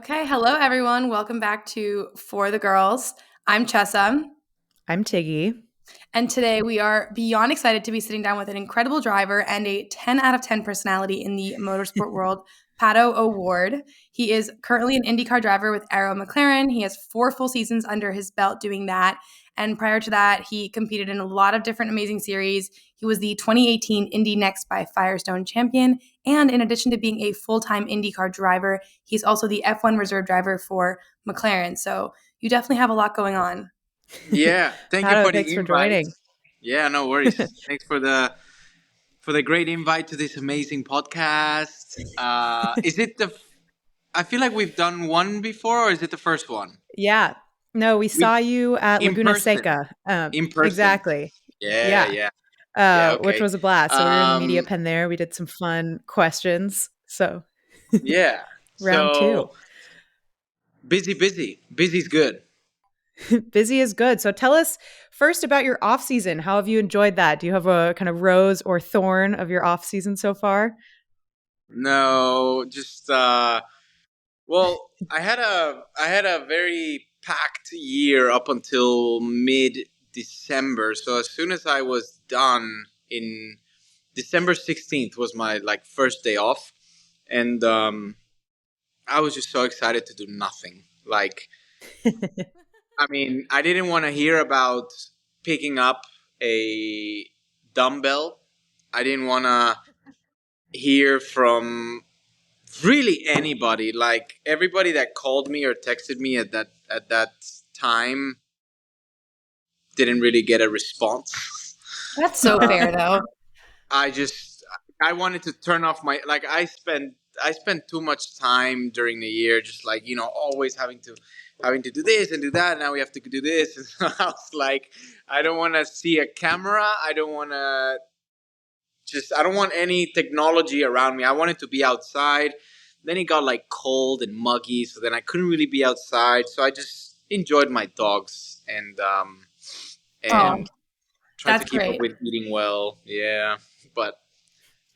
Okay, hello everyone. Welcome back to For the Girls. I'm Chessa, I'm Tiggy. and today we are beyond excited to be sitting down with an incredible driver and a 10 out of 10 personality in the motorsport world, Pato O'Ward. He is currently an Indycar driver with Arrow McLaren. He has 4 full seasons under his belt doing that. And prior to that, he competed in a lot of different amazing series. He was the 2018 Indy Next by Firestone champion. And in addition to being a full-time IndyCar driver, he's also the F1 reserve driver for McLaren. So you definitely have a lot going on. Yeah, thank you Pato, for thanks the for invite. joining. Yeah, no worries. Thanks for the great invite to this amazing podcast. Is it I feel like we've done one before, or is it the first one? Yeah. No, we We saw you at in Laguna person. Seca. In person. Exactly. Yeah, Yeah. yeah, yeah. Which Okay. was a blast. So we were in the media Um, pen there. We did some fun questions. So yeah. round two. So busy's good. Busy is good. So tell us first about your off season. How have you enjoyed that? Do you have a kind of rose or thorn of your off season so far? No, just well, I had a very packed year up until mid December. So as soon as I was done in December 16th was my like first day off, and I was just so excited to do nothing. Like, I mean, I didn't want to hear about picking up a dumbbell. I didn't want to hear from really anybody. Like everybody that called me or texted me at that time didn't really get a response. That's so uh, fair, though. I just I wanted to turn off my like I spent too much time during the year just like always having to do this and do that. Now we have to do this, and so I was like, I don't want to see a camera. I don't want any technology around me. I wanted to be outside. Then it got like cold and muggy, so then I couldn't really be outside. So I just enjoyed my dogs Oh, and tried to that's keep up great. with eating well. Yeah, but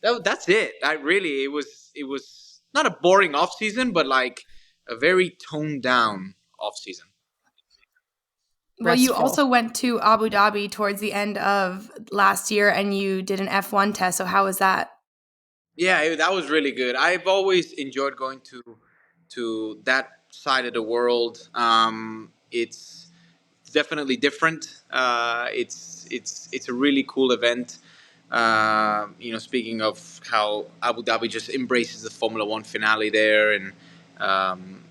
that's it. It was not a boring off season, but like a very toned down off season. Well, you Restful. also went to Abu Dhabi towards the end of last year and you did an F1 test. So, how was that? Yeah, that was really good. I've always enjoyed going to that side of the world. It's definitely different. It's a really cool event. Speaking of how Abu Dhabi just embraces the Formula One finale there, and um,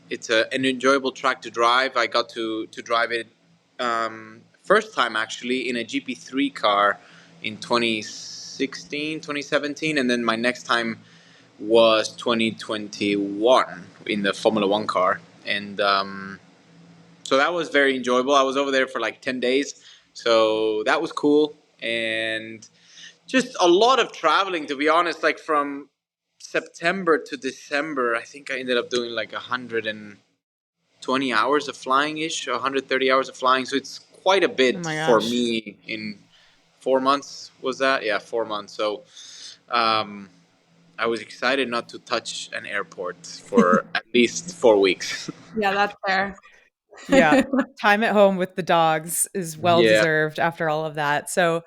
it's an enjoyable track to drive. I got to drive it first time actually in a GP3 car in 2016, 2017, and then my next time was 2021 in the Formula One car, and so that was very enjoyable. I was over there for like 10 days, so that was cool, and just a lot of traveling, to be honest. Like from September to December, I think I ended up doing like 120 hours of flying ish, 130 hours of flying. So it's quite a Oh bit my for gosh. me in 4 months. Was that? Yeah, 4 months. So um, I was excited not to touch an airport for at least 4 weeks. Yeah, that's fair. Yeah. Time at home with the dogs is well Yeah. deserved after all of that. So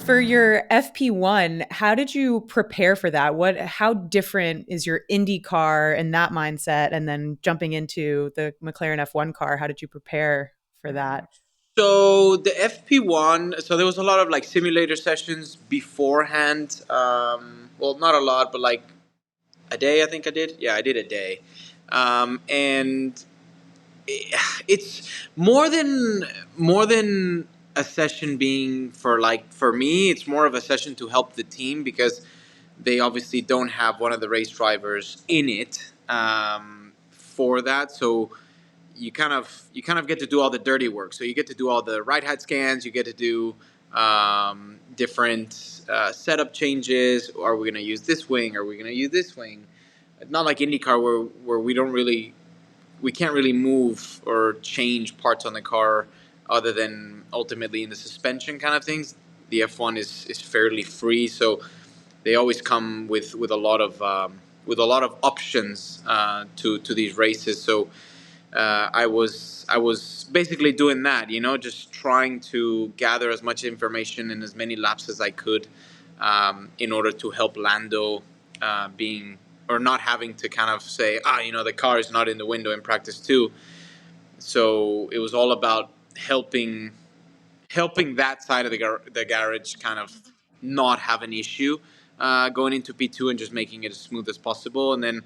for your FP1, how did you prepare for that? How different is your Indy car and that mindset and then jumping into the McLaren F1 car? How did you prepare for that? So the FP1, so there was a lot of like simulator sessions beforehand. Well, not a lot, but like a day, I think I did. Yeah, I did a day. And it's more than a session being for like for me. It's more of a session to help the team because they obviously don't have one of the race drivers in it for that. So you kind of get to do all the dirty work. So you get to do all the ride height scans. You get to do different setup changes. Are we going to use this wing? Are we going to use this wing? Not like IndyCar where we can't really move or change parts on the car other than ultimately in the suspension kind of things. The F1 is fairly free, so they always come with a lot of with a lot of options to these races. So I was basically doing that, just trying to gather as much information in as many laps as I could, in order to help Lando, being or not having to kind of say, the car is not in the window in practice too. So it was all about helping that side of the garage kind of not have an issue going into P2 and just making it as smooth as possible. And then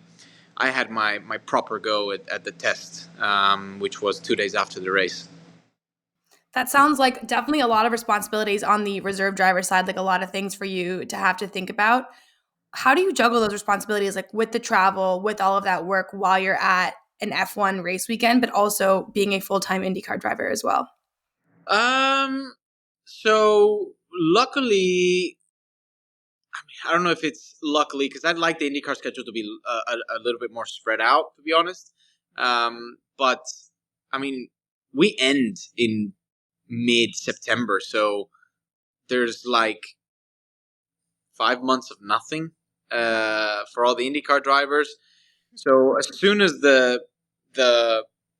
I had my proper go at the test, which was 2 days after the race. That sounds like definitely a lot of responsibilities on the reserve driver side, like a lot of things for you to have to think about. How do you juggle those responsibilities, like with the travel, with all of that work while you're at an F1 race weekend, but also being a full-time IndyCar driver as well? So luckily, I don't know if it's luckily, because I'd like the IndyCar schedule to be a little bit more spread out, to be honest. But I mean, we end in mid-September, so there's like 5 months of nothing for all the IndyCar drivers. So as soon as the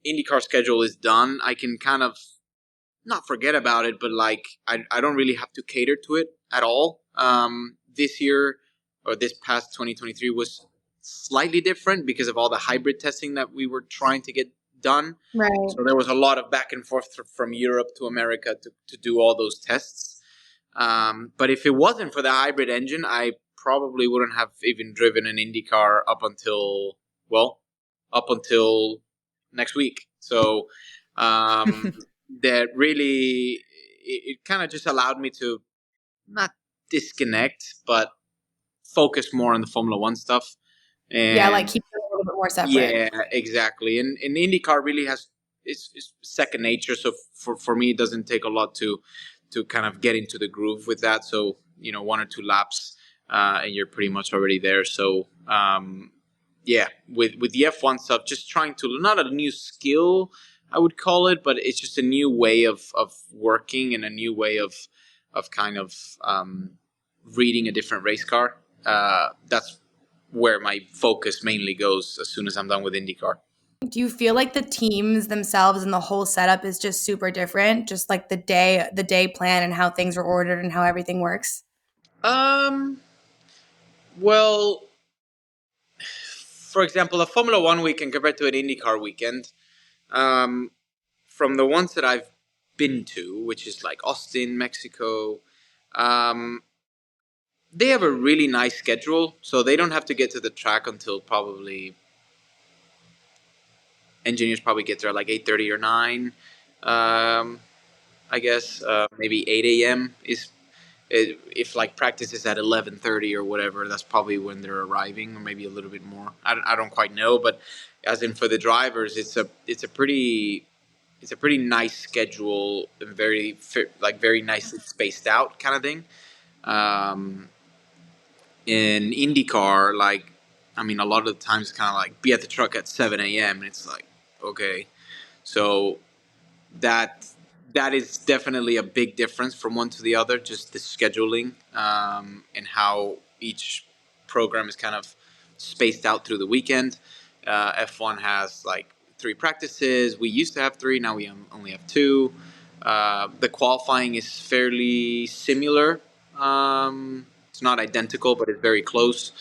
IndyCar schedule is done, I can kind of not forget about it, but like I don't really have to cater to it at all. This year, or this past 2023, was slightly different because of all the hybrid testing that we were trying to get done. Right. So there was a lot of back and forth from Europe to America to do all those tests. But if it wasn't for the hybrid engine, I probably wouldn't have even driven an IndyCar up until next week. So that really, it kind of just allowed me to not disconnect, but focus more on the Formula One stuff. And Yeah, like keep it a little bit more separate. yeah, exactly. And IndyCar really has it's second nature. So for me, it doesn't take a lot to kind of get into the groove with that. So 1 or 2 laps, and you're pretty much already there. So yeah, with the F1 stuff, just trying to, not a new skill, I would call it, but it's just a new way of working and a new way of kind of reading a different race car. That's where my focus mainly goes as soon as I'm done with IndyCar. Do you feel like the teams themselves and the whole setup is just super different? Just like the day plan and how things are ordered and how everything works? Well, for example, a Formula One weekend compared to an IndyCar weekend, from the ones that I've been to, which is like Austin, Mexico, they have a really nice schedule, so they don't have to get to the track until probably engineers probably get there at like 8:30 or 9. I guess maybe 8 a.m. is, if like practice is at 11:30 or whatever, that's probably when they're arriving, or maybe a little bit more. I don't quite know, but as in for the drivers, it's a pretty nice schedule and very nicely spaced out kind of thing. In IndyCar, like, I mean, a lot of the times it's kind of like be at the truck at 7 a.m. and it's like, okay, so that is definitely a big difference from one to the other. Just the scheduling, and how each program is kind of spaced out through the weekend. F1 has like 3 practices. We used to have 3. Now we only have 2. The qualifying is fairly similar. It's not identical, but it's very close.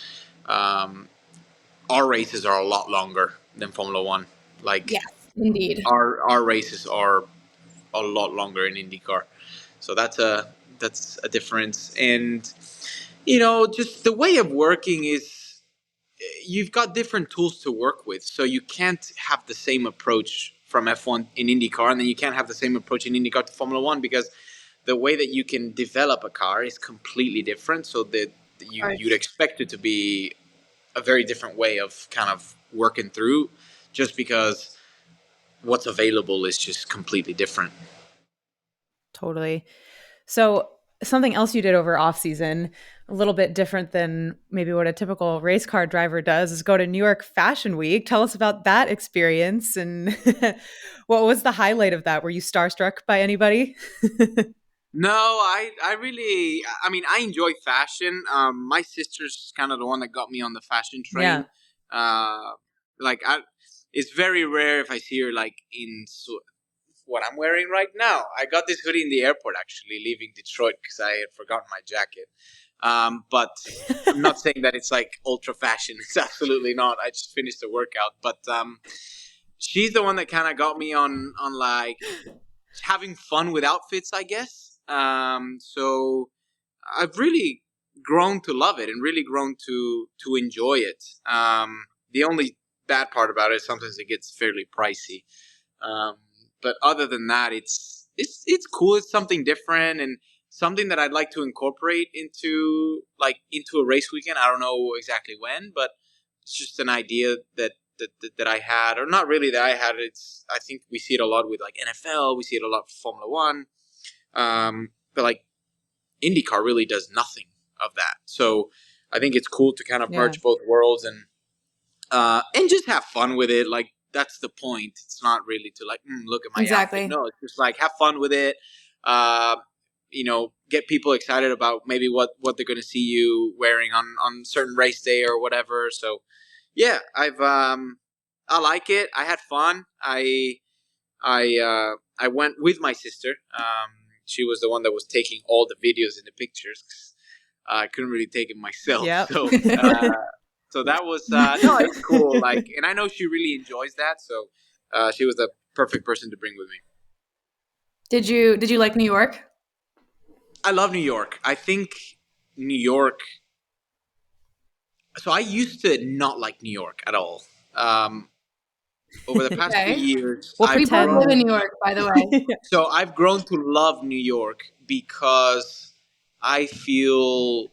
Our races are a lot longer than Formula One. Like, Yes, indeed. our races are a lot longer in IndyCar, so that's a difference. And just the way of working is, you've got different tools to work with, so you can't have the same approach from F1 in IndyCar, and then you can't have the same approach in IndyCar to Formula One, because the way that you can develop a car is completely different. So that you'd expect it to be a very different way of kind of working through, just because what's available is just completely different. Totally. So something else you did over off season, a little bit different than maybe what a typical race car driver does, is go to New York Fashion Week. Tell us about that experience, and what was the highlight of that? Were you starstruck by anybody? No, I really, I mean, I enjoy fashion. My sister's kind of the one that got me on the fashion Yeah. train. Uh, like it's very rare if I see her like what I'm wearing right now. I got this hoodie in the airport actually, leaving Detroit because I had forgotten my jacket. But I'm not saying that it's like ultra fashion. It's absolutely not. I just finished the workout, but she's the one that kind of got me on like having fun with outfits, I guess. So I've really grown to love it and really grown to enjoy it. The only bad part about it is sometimes it gets fairly pricey. Um, but other than that, it's cool. It's something different and something that I'd like to incorporate into a race weekend. I don't know exactly when, but it's just an idea that I had, or not really that I had. I think we see it a lot with like NFL. We see it a lot with Formula One. But like IndyCar really does nothing of that. So I think it's cool to kind of Yeah. merge both worlds and just have fun with it. Like that's the point. It's not really to like look at my outfit. Exactly. No, it's just like have fun with it. Uh, get people excited about maybe what they're going to see you wearing on certain race day or whatever. So yeah, I like it. I had fun. I went with my sister. She was the one that was taking all the videos and the pictures. I couldn't really take it myself, Yep. so that was no, it's cool. Like, and I know she really enjoys that, so she was the perfect person to bring with me. Did you like New York? I love New York. I think New York. So I used to not like New York at all. Over the past few Okay. years, We'll I've We both live pretend. in grown. New York, by the way. So I've grown to love New York because I feel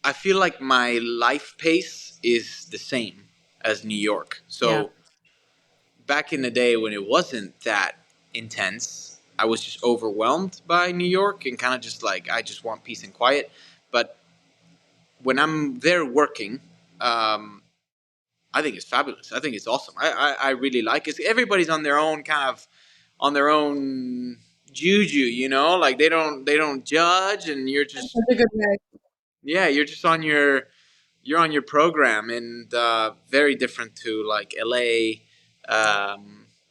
I feel like my life pace is the same as New York. Yeah. So back in the day when it wasn't that intense, I was just overwhelmed by New York and kind of just like I just want peace and quiet. But when I'm there working, um, I think it's fabulous. I think it's awesome. I really like it. Everybody's on their own kind of on their own juju, like they don't judge, and you're just That's a good way. yeah, you're on your program, and very different to like LA.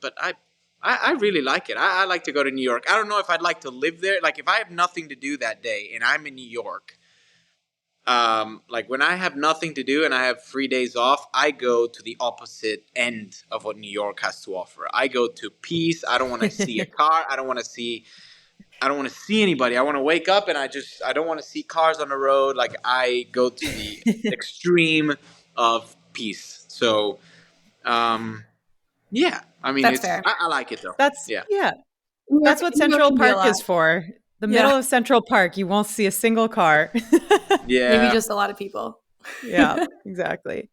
But I really like it. I like to go to New York. I don't know if I'd like to live there. Like if I have nothing to do that day and I'm in New York, like when I have nothing to do and I have 3 days off, I go to the opposite end of what New York has to offer. I go to peace. I don't want to see a car. I don't want to see anybody. I want to wake up and I don't want to see cars on the road. Like I go to the extreme of peace. So, yeah, I mean, That's fair. I like it though. That's Yeah. That's what New York Central can be a Park lot. is for. The Yeah. middle of Central Park, you won't see a single car. Yeah. Maybe just a lot of people. Yeah, exactly.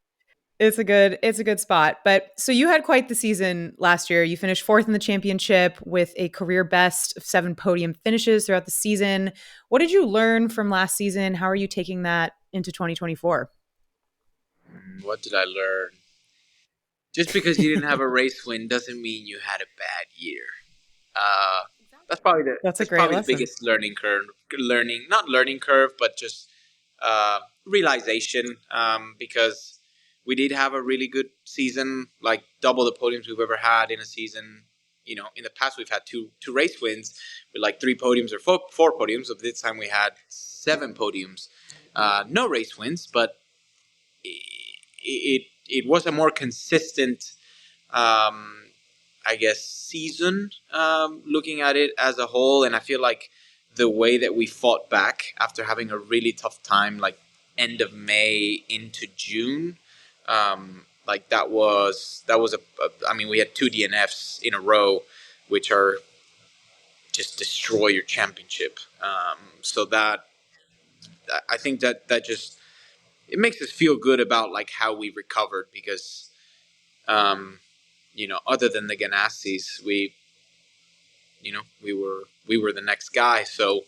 It's a good spot. But so you had quite the season last year. You finished fourth in the championship with a career best of 7 podium finishes throughout the season. What did you learn from last season? How are you taking that into 2024? What did I learn? Just because you didn't have a race win doesn't mean you had a bad year. Uh, That's a that's great probably the lesson. biggest learning curve. Not learning curve, but just realization. Because we did have a really good season, like double the podiums we've ever had in a season. In the past we've had two race wins with like 3 podiums or four podiums. Of this time we had 7 podiums, no race wins, but it was a more consistent, um, I guess, season, looking at it as a whole. And I feel like the way that we fought back after having a really tough time, like end of May into June, like I mean, we had 2 DNFs in a row, which are just destroy your championship. So that I think that just it makes us feel good about like how we recovered because um, other than the Ganassis, we were the next guy. So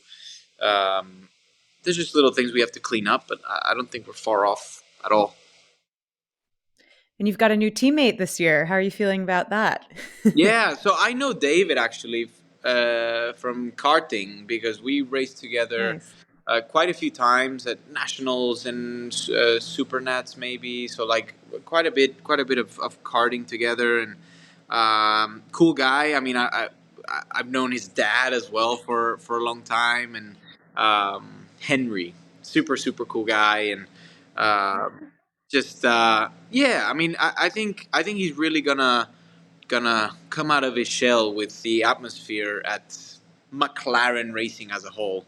there's just little things we have to clean up, but I don't think we're far off at all. And you've got a new teammate this year. How are you feeling about that? Yeah, so I know David actually from karting because we raced together Nice. quite a few times at nationals and supernats maybe. So like quite a bit of karting together, and cool guy. I mean, I've known his dad as well for a long time, and Henry, super cool guy, and just yeah. I mean, I think he's really gonna come out of his shell with the atmosphere at McLaren racing as a whole.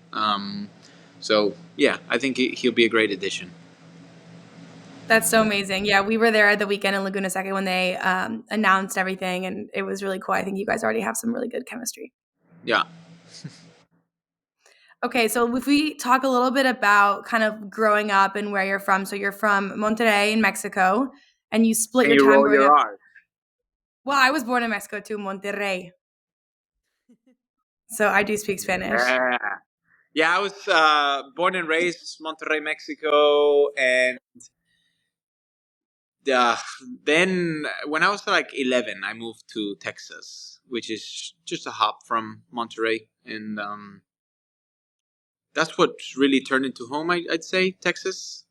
So yeah, I think he'll be a great addition. That's so amazing. Yeah, we were there at the weekend in Laguna Seca when they announced everything, and it was really cool. I think you guys already have some really good chemistry. Yeah. Okay, so if we talk a little bit about kind of growing up and where you're from. So you're from Monterrey in Mexico, and you split And your you time roll growing your up. R's. Well, I was born in Mexico too, Monterrey. So I do speak Spanish. Yeah. Yeah, I was born and raised Monterrey, Mexico, and uh, then when I was like 11, I moved to Texas, which is just a hop from Monterrey, and that's what really turned into home. I'd say Texas.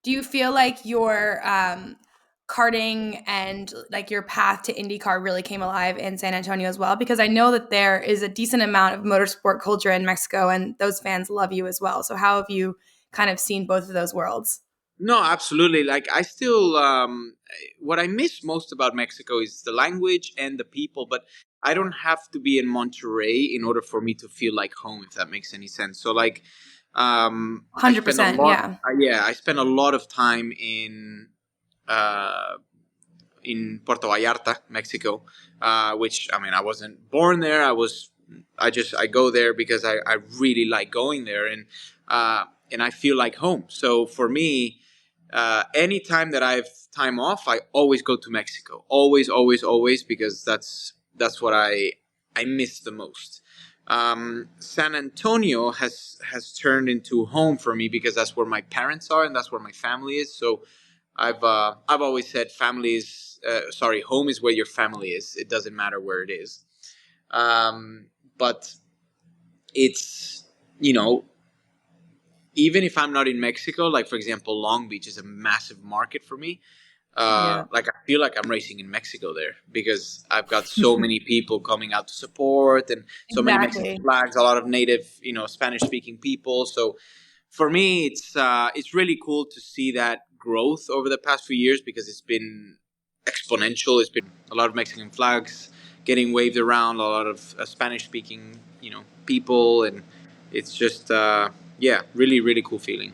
Do you feel like your karting and like your path to IndyCar really came alive in San Antonio as well? Because I know that there is a decent amount of motorsport culture in Mexico, and those fans love you as well. So how have you kind of seen both of those worlds? No, absolutely. Like I still, what I miss most about Mexico is the language and the people. But I don't have to be in Monterrey in order for me to feel like home, if that makes any sense. So like, I spend a 100%, lot. yeah. Yeah, I spend a lot of time uh, in Puerto Vallarta, Mexico, which I mean, I wasn't born there. I go there because I really like going there, and I feel like home. So for me, any time that I have time off, I always go to Mexico. Always, because that's what I miss the most. San Antonio has turned into home for me because that's where my parents are and that's where my family is. So I've always said home is where your family is. It doesn't matter where it is. But it's you know even if I'm not in Mexico, like for example, Long Beach is a massive market for me. Yeah. Like I feel like I'm racing in Mexico there because I've got so many people coming out to support and so many Mexican Exactly. flags, a lot of native, Spanish speaking people. So for me, it's really cool to see that growth over the past few years because it's been exponential. It's been a lot of Mexican flags getting waved around, a lot of Spanish speaking, people, and it's just yeah, really cool feeling.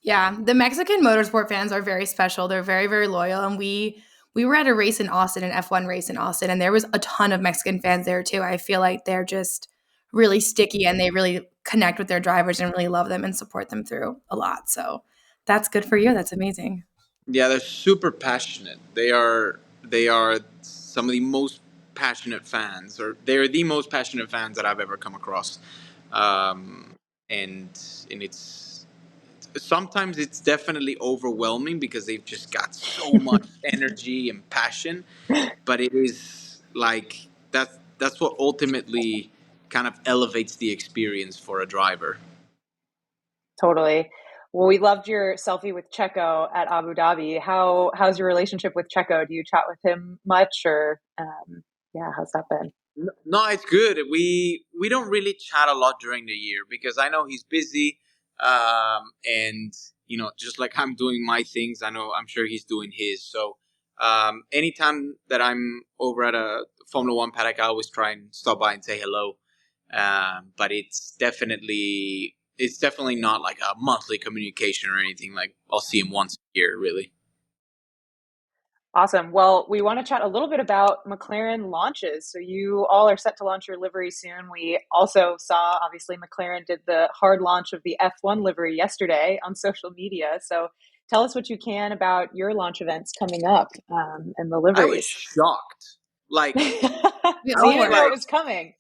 Yeah, the Mexican motorsport fans are very special. They're very, very loyal, and we were at a race in Austin, an F1 race in Austin, and there was a ton of Mexican fans there too. I feel like they're just really sticky and they really connect with their drivers and really love them and support them through a lot. So that's good for you. That's amazing. Yeah, they're super passionate. They are some of the most passionate fans, or they're the most passionate fans that I've ever come across. Um, and it's sometimes it's definitely overwhelming because they've just got so much energy and passion. But it is like that's what ultimately kind of elevates the experience for a driver. Totally. Well, we loved your selfie with Checo at Abu Dhabi. How's your relationship with Checo? Do you chat with him much, or yeah, how's that been? No, it's good. We don't really chat a lot during the year because I know he's busy, and just like I'm doing my things, I'm sure he's doing his. So anytime that I'm over at a Formula One paddock, I always try and stop by and say hello. But it's definitely not like a monthly communication or anything. Like I'll see him once a year, really. Awesome. Well, we want to chat a little bit about McLaren launches. So you all are set to launch your livery soon. We also saw, obviously, McLaren did the hard launch of the F1 livery yesterday on social media. So tell us what you can about your launch events coming up, and the I was liveries. shocked. Like We I So all you was didn't know it were. like, was coming.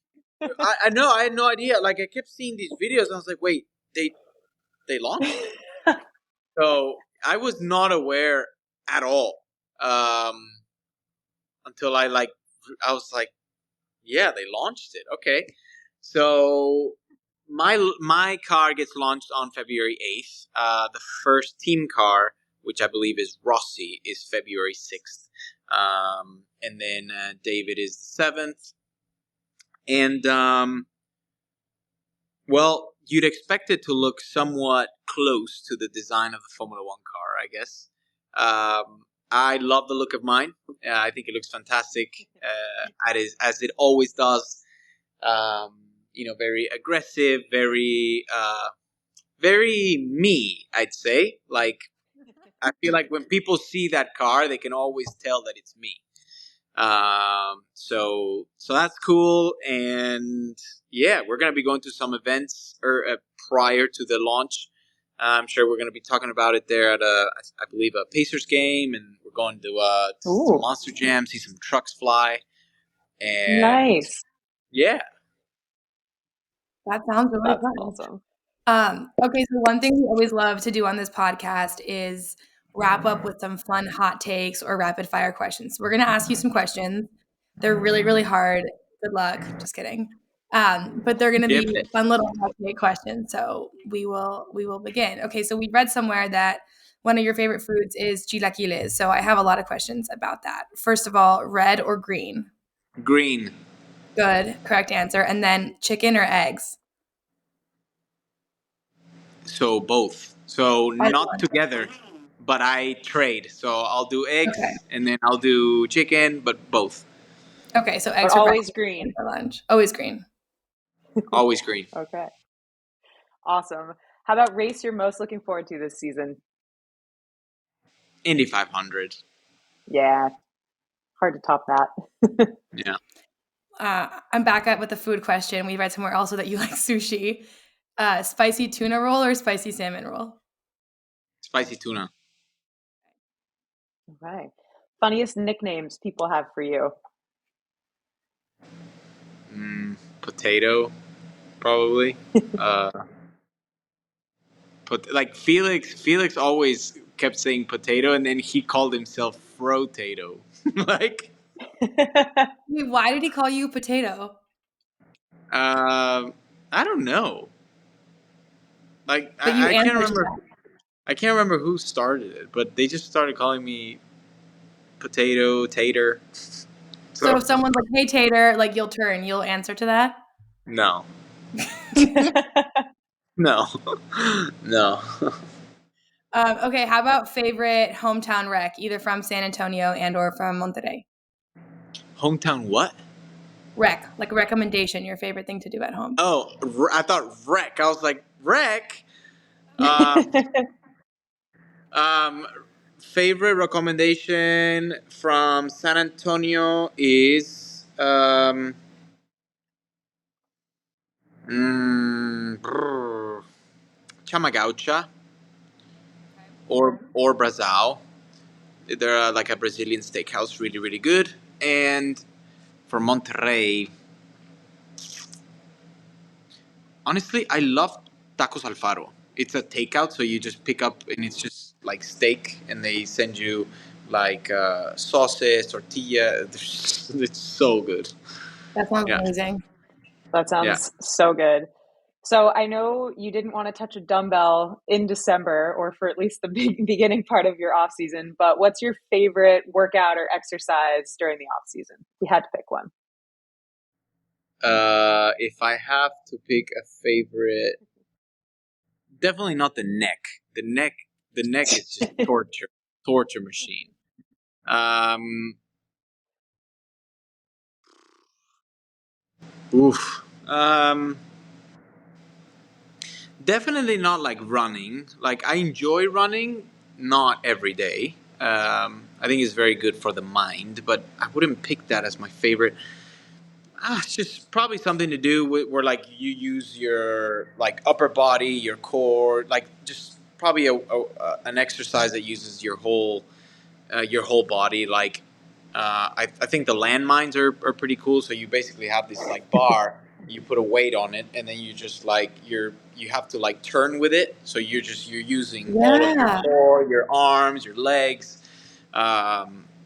I know, I had no idea. Like I kept seeing these videos, and I was like, wait, they launched. So I was not aware at all until I was like, Yeah, they launched it. Okay, so my car gets launched on February 8th. The first team car, which I believe is Rossi, is February 6th, and then David is the 7th, and well, you'd expect it to look somewhat close to the design of the Formula One car, I guess. I love the look of mine. I think it looks fantastic, as it always does. Very aggressive, very me, I'd say. Like, I feel like when people see that car, they can always tell that it's me. So that's cool, and yeah, we're gonna be going to some events prior to the launch. I'm sure we're gonna be talking about it there at I believe a Pacers game, and we're going to some Monster Jam, see some trucks fly, and nice. Yeah, That sounds really That's fun. awesome. Okay, so one thing we always love to do on this podcast is wrap up with some fun hot takes or rapid fire questions. We're gonna ask you some questions. They're really, really hard. Good luck. Just kidding. But they're gonna give be it. fun little hot take questions. So we will begin. Okay, so we read somewhere that one of your favorite foods is chilaquiles. So I have a lot of questions about that. First of all, red or green? Green. Good, correct answer. And then chicken or eggs? So both. So Either not one. together, but I trade. So I'll do eggs, Okay. and then I'll do chicken, but both. Okay, so But eggs for always breakfast green. and for lunch. Always green. Always green. Okay. Awesome. How about race you're most looking forward to this season? Indy 500. Yeah. Hard to top that. Yeah. I'm back up with the food question. We read somewhere also that you like sushi. Spicy tuna roll or spicy salmon roll? Spicy tuna. Okay. Funniest nicknames people have for you? Potato, probably. Like Felix always kept saying potato, and then he called himself Frotato. Like, Wait, why did he call you potato? I don't know. Like, But you I can't answered to remember. that. I can't remember who started it, but they just started calling me potato, tater. So if someone's like, "Hey Tater," like you'll answer to that? No, no, no. Okay, how about favorite hometown rec, either from San Antonio and or from Monterrey? Hometown what? Rec, like a recommendation, your favorite thing to do at home. Oh, I thought wreck. I was like wreck. Favorite recommendation from San Antonio is Chamagaucha or Brazil. They're like a Brazilian steakhouse, really really good. And for Monterrey, honestly, I love Tacos Alfaro. It's a takeout, so you just pick up and it's just like steak, and they send you like sauces, tortilla. It's so good. That sounds Yeah, amazing. That yeah. sounds so good. So I know you didn't want to touch a dumbbell in December or for at least the beginning part of your off season, but what's your favorite workout or exercise during the off season? You had to pick one. If I have to pick a favorite, definitely not the neck. The neck is just torture machine. Um, oof. Definitely not like running. Like, I enjoy running, not every day. I think it's very good for the mind, but I wouldn't pick that as my favorite. It's just probably something to do with where like you use your like upper body, your core, like just probably an exercise that uses your whole body. Like, I think the landmines are pretty cool. So you basically have this like bar, you put a weight on it, and then you just like you have to like turn with it. So you're using all of your Yeah. core, your arms, your legs,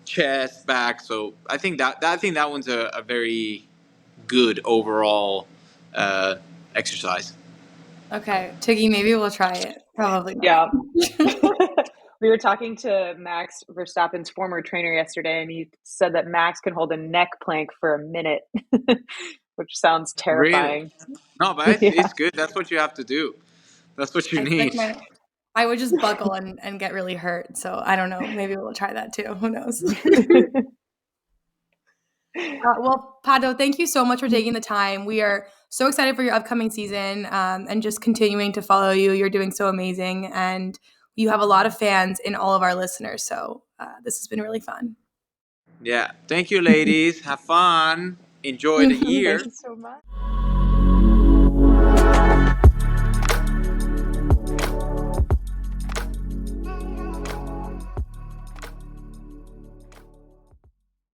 chest, back. So I think that one's a very good overall exercise. Okay, Tiggy, maybe we'll try it. Probably not. Yeah. We were talking to Max Verstappen's former trainer yesterday, and he said that Max can hold a neck plank for a minute, which sounds Really? terrifying. No, but Yeah. it's good. That's what you have to do. That's what you I feel need. like I would just buckle and get really hurt. So I don't know. Maybe we'll try that too. Who knows? Well, Pato, thank you so much for taking the time. We are so excited for your upcoming season and just continuing to follow you. You're doing so amazing. And you have a lot of fans in all of our listeners. So this has been really fun. Yeah. Thank you, ladies. Have fun. Enjoy the year. Thanks so much.